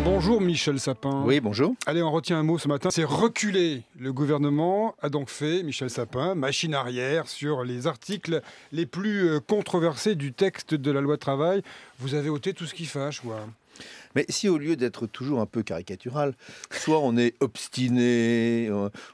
Bonjour Michel Sapin. Oui, bonjour. Allez, on retient un mot ce matin, c'est reculer. Le gouvernement a donc fait, Michel Sapin, machine arrière sur les articles les plus controversés du texte de la loi travail. Vous avez ôté tout ce qui fâche, quoi. Mais si au lieu d'être toujours un peu caricatural, soit on est obstiné,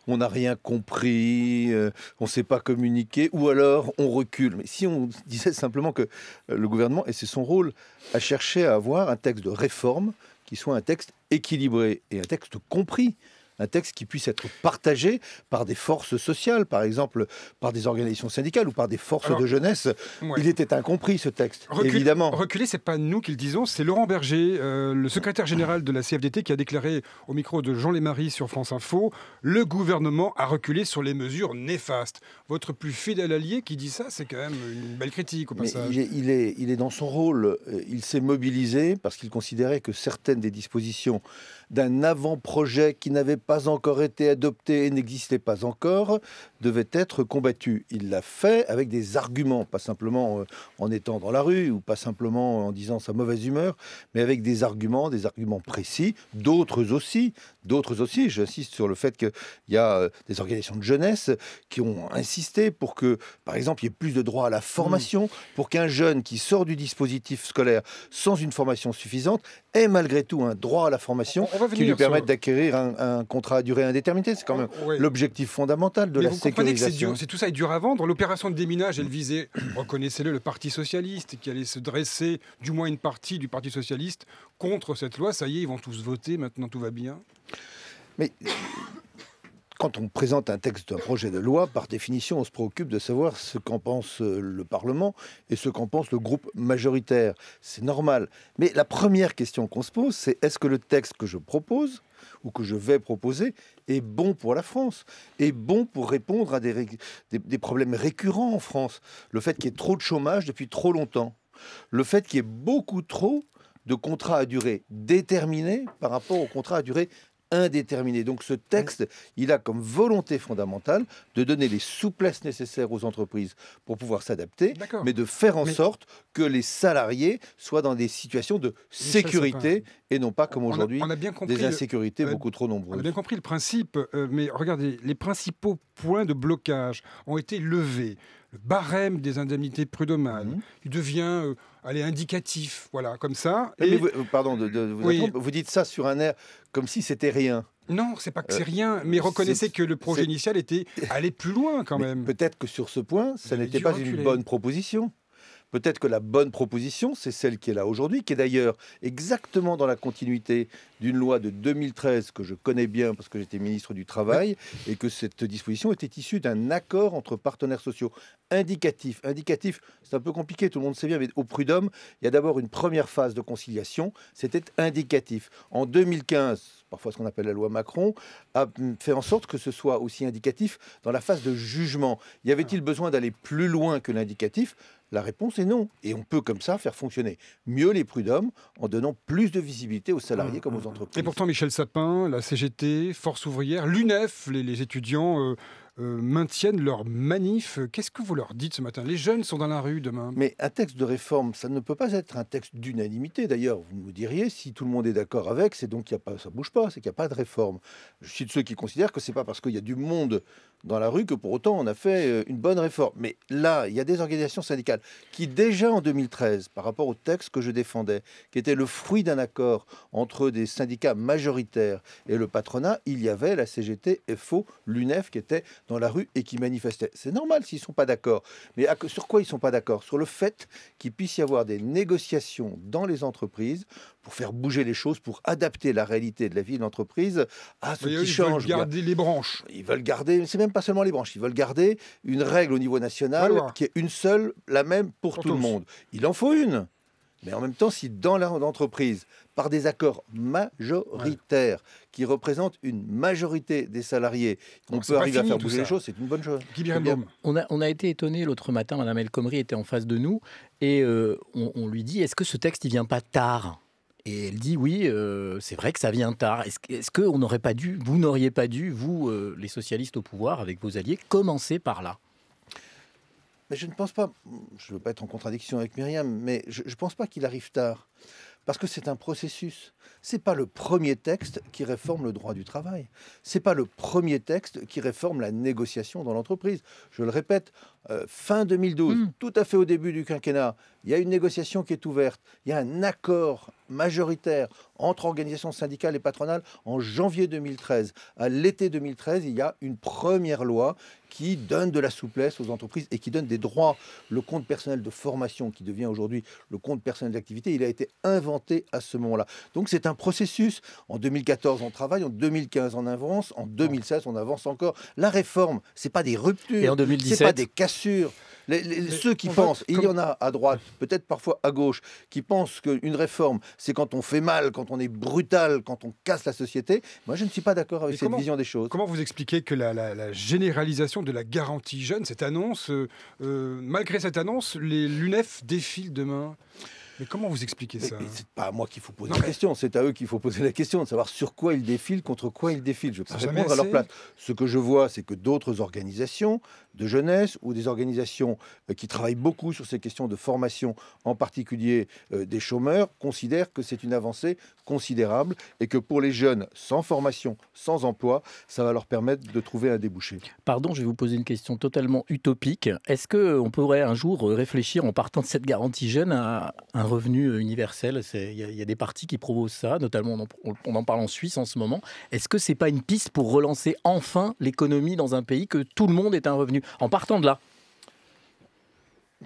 on n'a rien compris, on ne sait pas communiquer, ou alors on recule. Mais si on disait simplement que le gouvernement, et c'est son rôle, a cherché à avoir un texte de réforme qui soit un texte équilibré et un texte compris. Un texte qui puisse être partagé par des forces sociales, par exemple par des organisations syndicales ou par des forces de jeunesse. Ouais. Il était incompris ce texte, évidemment. Reculer, c'est pas nous qui le disons, c'est Laurent Berger, le secrétaire général de la CFDT, qui a déclaré au micro de Jean Lémarie sur France Info, le gouvernement a reculé sur les mesures néfastes. Votre plus fidèle allié qui dit ça, c'est quand même une belle critique au passage. Mais il est dans son rôle. Il s'est mobilisé parce qu'il considérait que certaines des dispositions d'un avant-projet qui n'avait pas encore été adopté et n'existait pas encore, devait être combattu. Il l'a fait avec des arguments, pas simplement en étant dans la rue ou pas simplement en disant sa mauvaise humeur, mais avec des arguments précis, d'autres aussi. J'insiste sur le fait qu'il y a des organisations de jeunesse qui ont insisté pour que, par exemple, il y ait plus de droit à la formation, pour qu'un jeune qui sort du dispositif scolaire sans une formation suffisante ait malgré tout un droit à la formation qui lui permette d'acquérir un contrat à durée indéterminée. C'est quand même l'objectif fondamental de la sécurisation. Vous comprenez que c'est tout ça est dur à vendre. L'opération de déminage, elle visait, reconnaissez-le, le Parti Socialiste, qui allait se dresser, du moins une partie du Parti Socialiste, contre cette loi. Ça y est, ils vont tous voter, maintenant tout va bien. Mais quand on présente un texte d'un projet de loi, par définition, on se préoccupe de savoir ce qu'en pense le Parlement et ce qu'en pense le groupe majoritaire. C'est normal. Mais la première question qu'on se pose, c'est est-ce que le texte que je propose ou que je vais proposer est bon pour la France, est bon pour répondre à des problèmes récurrents en France. Le fait qu'il y ait trop de chômage depuis trop longtemps. Le fait qu'il y ait beaucoup trop de contrats à durée déterminée par rapport aux contrats à durée indéterminé. Donc ce texte, il a comme volonté fondamentale de donner les souplesses nécessaires aux entreprises pour pouvoir s'adapter, mais de faire en sorte que les salariés soient dans des situations de sécurité et non pas comme aujourd'hui des insécurités beaucoup trop nombreuses. On a bien compris le principe, mais regardez, les principaux points de blocage ont été levés. Le barème des indemnités prud'homales, il devient indicatif, voilà, comme ça. Mais pardon vous dites ça sur un air comme si c'était rien. Non, c'est pas que c'est rien, mais reconnaissez que le projet initial était aller plus loin quand même. Peut-être que sur ce point, ça n'était pas une bonne proposition. Peut-être que la bonne proposition, c'est celle qui est là aujourd'hui, qui est d'ailleurs exactement dans la continuité d'une loi de 2013 que je connais bien parce que j'étais ministre du Travail et que cette disposition était issue d'un accord entre partenaires sociaux indicatif. Indicatif, c'est un peu compliqué, tout le monde sait bien, mais au prud'homme, il y a d'abord une première phase de conciliation, c'était indicatif. En 2015, parfois ce qu'on appelle la loi Macron, a fait en sorte que ce soit aussi indicatif dans la phase de jugement. Y avait-il besoin d'aller plus loin que l'indicatif ? La réponse est non. Et on peut comme ça faire fonctionner mieux les prud'hommes en donnant plus de visibilité aux salariés comme aux entreprises. Et pourtant, Michel Sapin, la CGT, Force ouvrière, l'UNEF, les étudiants maintiennent leur manif. Qu'est-ce que vous leur dites ce matin ? Les jeunes sont dans la rue demain. Mais un texte de réforme, ça ne peut pas être un texte d'unanimité. D'ailleurs, vous me diriez, si tout le monde est d'accord avec, c'est donc qu'il n'y a pas, ça bouge pas, c'est qu'il n'y a pas de réforme. Je suis de ceux qui considèrent que c'est pas parce qu'il y a du monde dans la rue que pour autant on a fait une bonne réforme. Mais là, il y a des organisations syndicales qui déjà en 2013, par rapport au texte que je défendais, qui était le fruit d'un accord entre des syndicats majoritaires et le patronat, il y avait la CGT, FO, l'UNEF qui étaient dans la rue et qui manifestaient. C'est normal s'ils ne sont pas d'accord. Mais sur quoi ils ne sont pas d'accord ? Sur le fait qu'il puisse y avoir des négociations dans les entreprises pour faire bouger les choses, pour adapter la réalité de la vie de l'entreprise à ce qui change. Ils veulent garder les branches. Ils veulent garder, c'est même pas seulement les branches, ils veulent garder une règle au niveau national qui est une seule, la même pour tout le monde. Il en faut une. Mais en même temps, si dans l'entreprise, par des accords majoritaires qui représentent une majorité des salariés, on peut arriver à faire bouger les choses, c'est une bonne chose. On a été étonnés l'autre matin, Madame El Khomri était en face de nous, et on lui dit, est-ce que ce texte il vient pas tard ? Et elle dit oui, c'est vrai que ça vient tard. Est-ce que vous n'auriez pas dû, vous, les socialistes au pouvoir, avec vos alliés, commencer par là ? Mais je ne pense pas, je ne veux pas être en contradiction avec Myriam, mais je ne pense pas qu'il arrive tard. Parce que c'est un processus. Ce n'est pas le premier texte qui réforme le droit du travail. Ce n'est pas le premier texte qui réforme la négociation dans l'entreprise. Je le répète, fin 2012, tout à fait au début du quinquennat, il y a une négociation qui est ouverte. Il y a un accord majoritaire entre organisations syndicales et patronales en janvier 2013. À l'été 2013, il y a une première loi qui donne de la souplesse aux entreprises et qui donne des droits. Le compte personnel de formation, qui devient aujourd'hui le compte personnel d'activité, il a été inventé à ce moment-là. Donc c'est un processus. En 2014, on travaille, en 2015, on avance, en 2016, on avance encore. La réforme, c'est pas des ruptures, et en 2017, c'est pas des cassures. Ceux qui pensent, il y en a à droite, peut-être parfois à gauche, qui pensent qu'une réforme, c'est quand on fait mal, quand on est brutal, quand on casse la société. Moi, je ne suis pas d'accord avec cette vision des choses. Comment vous expliquez que la généralisation de la garantie jeune, cette annonce, malgré cette annonce, l'UNEF défile demain? Mais comment vous expliquez ça? C'est pas à moi qu'il faut poser la question, c'est à eux qu'il faut poser la question, de savoir sur quoi ils défilent, contre quoi ils défilent. Je peux répondre à leur place. Ce que je vois, c'est que d'autres organisations de jeunesse ou des organisations qui travaillent beaucoup sur ces questions de formation, en particulier des chômeurs, considèrent que c'est une avancée considérable et que pour les jeunes sans formation, sans emploi, ça va leur permettre de trouver un débouché. Pardon, je vais vous poser une question totalement utopique. Est-ce qu'on pourrait un jour réfléchir, en partant de cette garantie jeune, à un revenu universel? Il y a des partis qui proposent ça, notamment on en parle en Suisse en ce moment. Est-ce que c'est pas une piste pour relancer enfin l'économie dans un pays, que tout le monde ait un revenu, en partant de là?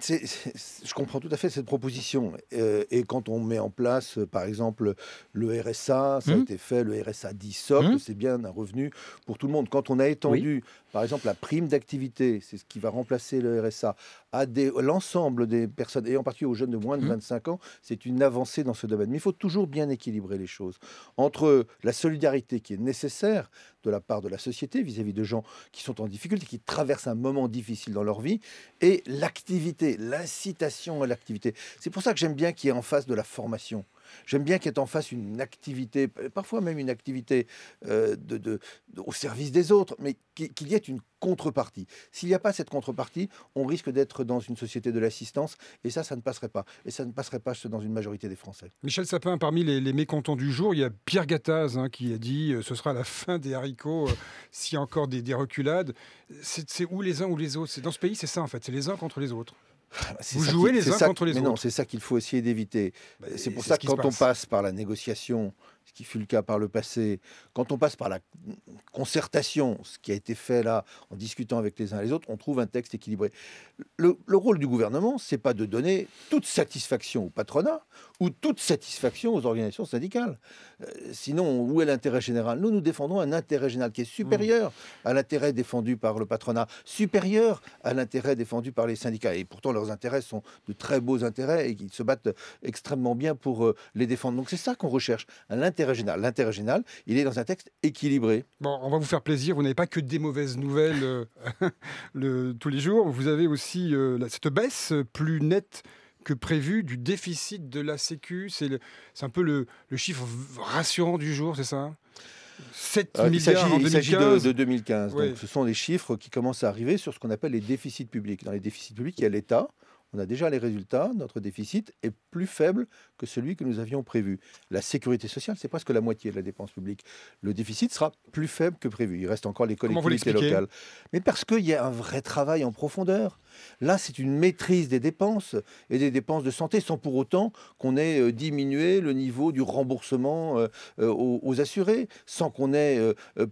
Je comprends tout à fait cette proposition. Et quand on met en place, par exemple, le RSA, ça a été fait, le RSA dit socle, c'est bien un revenu pour tout le monde. Quand on a étendu, par exemple, la prime d'activité, c'est ce qui va remplacer le RSA, à l'ensemble des personnes, et en particulier aux jeunes de moins de 25 ans, c'est une avancée dans ce domaine. Mais il faut toujours bien équilibrer les choses. Entre la solidarité qui est nécessaire de la part de la société vis-à-vis de gens qui sont en difficulté, qui traversent un moment difficile dans leur vie, et l'activité, l'incitation à l'activité. C'est pour ça que j'aime bien qu'il y ait en face de la formation. J'aime bien qu'il y ait en face une activité, parfois même une activité au service des autres, mais qu'il y ait une contrepartie. S'il n'y a pas cette contrepartie, on risque d'être dans une société de l'assistance, et ça ne passerait pas. Et ça ne passerait pas dans une majorité des Français. Michel Sapin, parmi les mécontents du jour, il y a Pierre Gattaz qui a dit ce sera la fin des haricots s'il y a encore des reculades. C'est ou les uns ou les autres. Dans ce pays, c'est ça en fait, c'est les uns contre les autres. Vous jouez les uns contre les autres. Non, c'est ça qu'il faut essayer d'éviter. C'est pour ça que quand on passe par la négociation, ce qui fut le cas par le passé, quand on passe par la concertation, ce qui a été fait là, en discutant avec les uns et les autres, on trouve un texte équilibré. Le rôle du gouvernement, c'est pas de donner toute satisfaction au patronat ou toute satisfaction aux organisations syndicales. Sinon, où est l'intérêt général? Nous défendons un intérêt général qui est supérieur à l'intérêt défendu par le patronat, supérieur à l'intérêt défendu par les syndicats. Et pourtant, leurs intérêts sont de très beaux intérêts et qu'ils se battent extrêmement bien pour les défendre. Donc c'est ça qu'on recherche, l'intérêt général. L'intérêt général, il est dans un texte équilibré. Bon, on va vous faire plaisir. Vous n'avez pas que des mauvaises nouvelles tous les jours. Vous avez aussi cette baisse plus nette que prévu du déficit de la Sécu. C'est un peu le chiffre rassurant du jour, c'est ça? 7 milliards en 2015. Il s'agit de 2015. Oui. Donc, ce sont des chiffres qui commencent à arriver sur ce qu'on appelle les déficits publics. Dans les déficits publics, il y a l'État. On a déjà les résultats. Notre déficit est plus faible que celui que nous avions prévu. La sécurité sociale, c'est presque la moitié de la dépense publique. Le déficit sera plus faible que prévu. Il reste encore les collectivités locales. Mais parce qu'il y a un vrai travail en profondeur. Là, c'est une maîtrise des dépenses et des dépenses de santé sans pour autant qu'on ait diminué le niveau du remboursement aux assurés, sans qu'on ait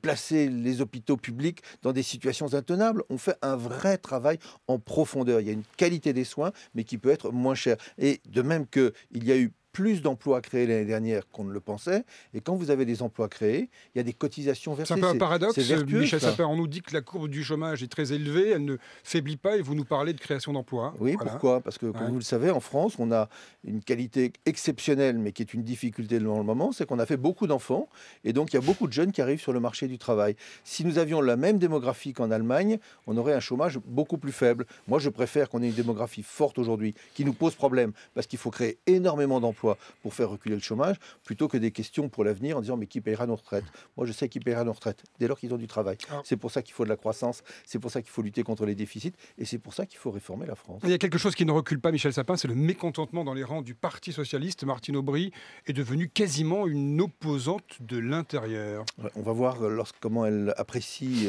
placé les hôpitaux publics dans des situations intenables. On fait un vrai travail en profondeur. Il y a une qualité des soins, mais qui peut être moins chère. Et de même qu'il y a eu plus d'emplois créés l'année dernière qu'on ne le pensait. Et quand vous avez des emplois créés, il y a des cotisations versées. C'est un peu un paradoxe, vertueux, Michel Sapin. On nous dit que la courbe du chômage est très élevée, elle ne faiblit pas, et vous nous parlez de création d'emplois. Oui, voilà. Pourquoi? Parce que, comme vous le savez, en France, on a une qualité exceptionnelle, mais qui est une difficulté dans le moment, c'est qu'on a fait beaucoup d'enfants, et donc il y a beaucoup de jeunes qui arrivent sur le marché du travail. Si nous avions la même démographie qu'en Allemagne, on aurait un chômage beaucoup plus faible. Moi, je préfère qu'on ait une démographie forte aujourd'hui, qui nous pose problème, parce qu'il faut créer énormément d'emplois emploi pour faire reculer le chômage, plutôt que des questions pour l'avenir en disant mais qui paiera nos retraites? Moi je sais qui paiera nos retraites, dès lors qu'ils ont du travail. C'est pour ça qu'il faut de la croissance, c'est pour ça qu'il faut lutter contre les déficits, et c'est pour ça qu'il faut réformer la France. Il y a quelque chose qui ne recule pas, Michel Sapin, c'est le mécontentement dans les rangs du Parti socialiste. Martine Aubry est devenue quasiment une opposante de l'intérieur. On va voir comment elle apprécie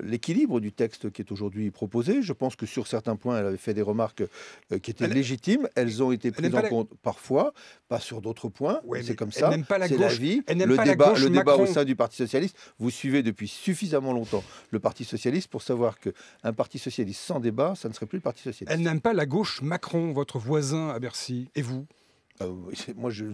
l'équilibre du texte qui est aujourd'hui proposé. Je pense que sur certains points, elle avait fait des remarques qui étaient légitimes. Elles ont été prises en compte parfois, pas sur d'autres points. Ouais, c'est comme ça, c'est gauche, la vie. Le débat au sein du Parti socialiste, vous suivez depuis suffisamment longtemps le Parti socialiste pour savoir qu'un Parti socialiste sans débat, ça ne serait plus le Parti socialiste. Elle n'aime pas la gauche Macron, votre voisin à Bercy. Et vous ? Moi, je ne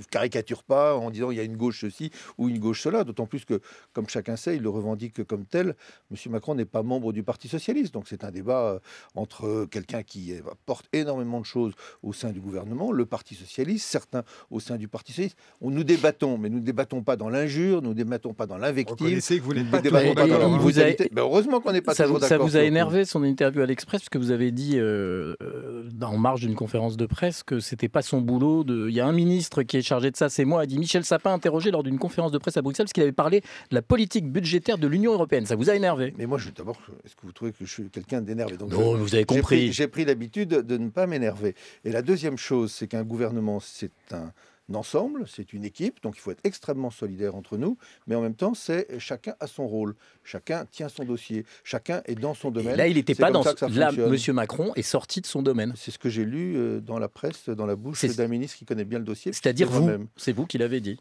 caricature pas en disant il y a une gauche ceci ou une gauche cela, d'autant plus que, comme chacun sait, il le revendique comme tel. M. Macron n'est pas membre du Parti socialiste, donc c'est un débat entre quelqu'un qui porte énormément de choses au sein du gouvernement, le Parti socialiste, certains au sein du Parti socialiste. Nous débattons, mais nous ne débattons pas dans l'injure, nous ne débattons pas dans l'invective. Reconnaissez que vous n'êtes pas débattons pas dans la brutalité. Heureusement qu'on n'est pas toujours d'accord. Ça vous a énervé son interview à l'Express, parce que vous avez dit en marge d'une conférence de presse que c'était pas son boulot. Il y a un ministre qui est chargé de ça, c'est moi, a dit Michel Sapin, interrogé lors d'une conférence de presse à Bruxelles, parce qu'il avait parlé de la politique budgétaire de l'Union européenne. Ça vous a énervé? Mais moi, d'abord, est-ce que vous trouvez que je suis quelqu'un d'énervé? Non, vous avez compris. J'ai pris l'habitude de ne pas m'énerver. Et la deuxième chose, c'est qu'un gouvernement, c'est un ensemble, c'est une équipe, donc il faut être extrêmement solidaire entre nous, mais en même temps, c'est chacun a son rôle, chacun tient son dossier, chacun est dans son domaine. Et là, il n'était pas dans... Là, M. Macron est sorti de son domaine. C'est ce que j'ai lu dans la presse, dans la bouche d'un ministre qui connaît bien le dossier. C'est-à-dire vous, c'est vous qui l'avez dit.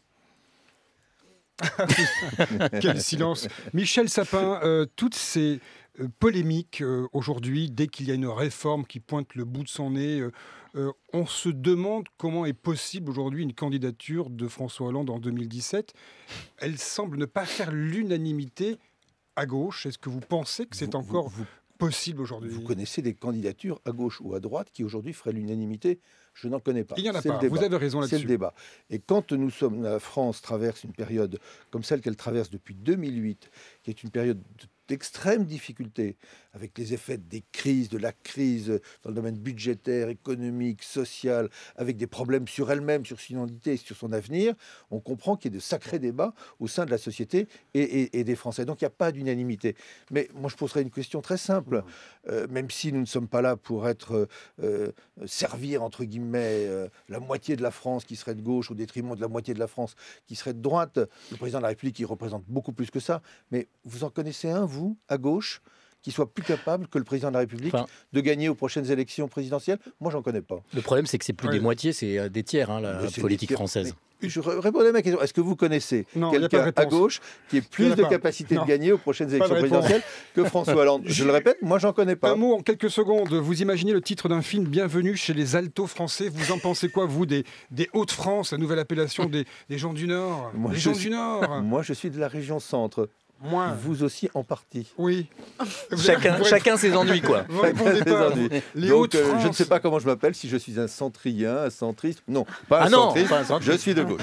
Quel silence. Michel Sapin, toutes ces polémiques aujourd'hui, dès qu'il y a une réforme qui pointe le bout de son nez, on se demande comment est possible aujourd'hui une candidature de François Hollande en 2017. Elle semble ne pas faire l'unanimité à gauche. Est-ce que vous pensez que c'est encore possible aujourd'hui? Vous connaissez des candidatures à gauche ou à droite qui aujourd'hui feraient l'unanimité? Je n'en connais pas. Il n'y en a pas, vous avez raison là-dessus. C'est le débat. Et quand la France traverse une période comme celle qu'elle traverse depuis 2008, qui est une période d'extrême difficulté, avec les effets des crises, de la crise dans le domaine budgétaire, économique, social, avec des problèmes sur elle-même, sur son identité, sur son avenir, on comprend qu'il y a de sacrés débats au sein de la société et des Français. Donc il n'y a pas d'unanimité. Mais moi je poserais une question très simple. Même si nous ne sommes pas là pour servir, entre guillemets, la moitié de la France qui serait de gauche au détriment de la moitié de la France qui serait de droite, le président de la République il représente beaucoup plus que ça. Mais vous en connaissez un, vous, à gauche, qui soit plus capable que le président de la République de gagner aux prochaines élections présidentielles? Moi, j'en connais pas. Le problème, c'est que c'est plus des moitiés, c'est des tiers, la politique française. Je répondais à ma question. Est-ce que vous connaissez quelqu'un à gauche qui ait plus de capacité de gagner aux prochaines élections présidentielles que François Hollande? Je le répète, moi, j'en connais pas. Un mot en quelques secondes. Vous imaginez le titre d'un film, Bienvenue chez les Altos français. Vous en pensez quoi, vous, des Hauts-de-France, la nouvelle appellation des gens du Nord? Moi, je suis de la région centre. Vous aussi en partie. Oui. Chacun ses ennuis, quoi. Donc, je ne sais pas comment je m'appelle, si je suis un centrien, un centriste. Non, pas un centriste, je suis de gauche.